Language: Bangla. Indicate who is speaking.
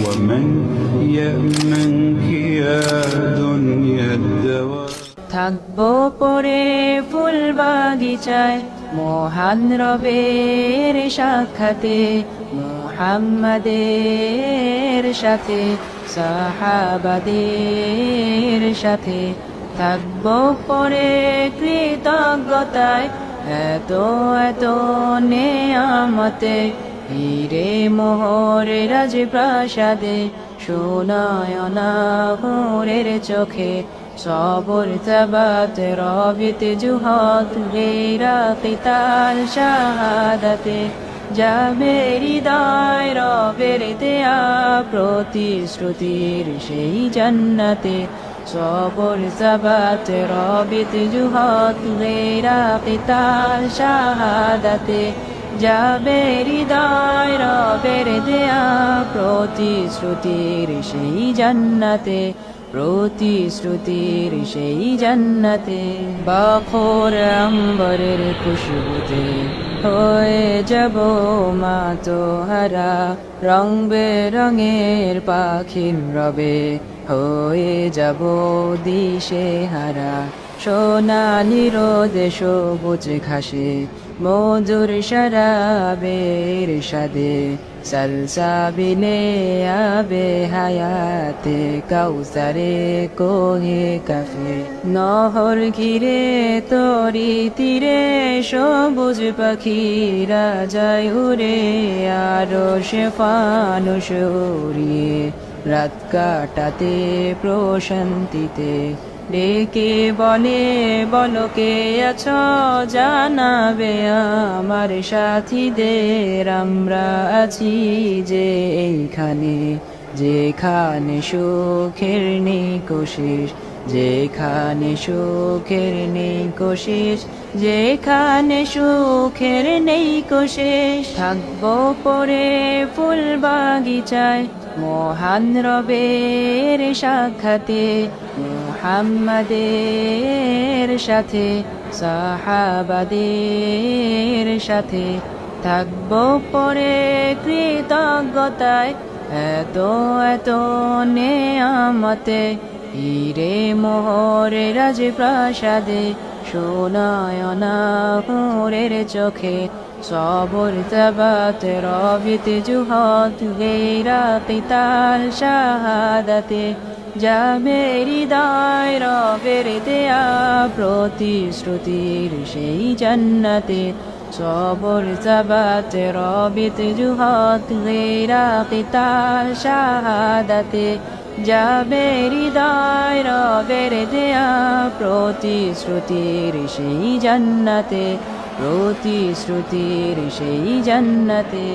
Speaker 1: ومن يأمنك يا دنيا الدواء
Speaker 2: থাকবো পরে ফুল বাগিচায় মহান রবের সাক্ষাতে মুহাম্মাদের সাথে সাহাবাদের সাথে থাকবো পরে কৃতজ্ঞতায় এত এত নেয়ামতে হিরে মোহরে রাজপ্রাসাদে সোনায়না ভোরের চোখে সবর তাবাত রবিত জুহাত গেরা কিতাল শাহাদাতে যাবে হৃদয় রবের দেয়া প্রতিশ্রুতির সেই জান্নাতে সবর তাবাত রবিত জুহাত গেরা কিতাল শাহাদাতে যাবে হৃদয় রবের দেয়া প্রতিশ্রুতির সেই জান্নাতে প্রতিশ্রুতির সেই জান্নাতে বাখর আম্বরের খুশবুতে হয়ে যাব মাতোহারা রং বেরঙের পাখির রবে হয়ে যাব দিশে হারা সোনালি রোদে সবুজ ঘাসে মধুর শরাবের সাদে সলসাবিলে আবে হায়াতে কাউসারে কোহে কাফে নহর ঘিরে তরি তীরে সবুজ পাখিরা যায় উড়ে আরো সে ফানুস উড়িয়ে রাত কাটাতে প্রশান্তিতে ডেকে বলে বলো কে আছো জানাবে আমার সাথীদের আমরা আছি যে এইখানে যেখানে সুখের নেই কোশিস যেখানে সুখের নেই কোশিস যেখানে সুখের নেই কোশিস থাকবো পরে ফুল বাগিচায় মহান রবের সাক্ষাতে মুহাম্মাদের সাথে সাহাবাদের সাথে থাকবো পরে কৃতজ্ঞতায় এত এত নেয়ামতে হিরে মোহরে রাজপ্রাসাদে সোনায়না ভোরের চোখে সবর তাবাত রবিত জুহাত গেরা কিতাল শাহাদাতে যাবে হৃদয় রবের দেয়া প্রতিশ্রুতির সেই জান্নাতে সবর তাবাত রবিত জুহাত গেরা কিতাল শাহাদাতে যাবে হৃদয় রবের দেয়া প্রতিশ্রুতির সেই জান্নাতে প্রতিশ্রুতির সেই জান্নাতে।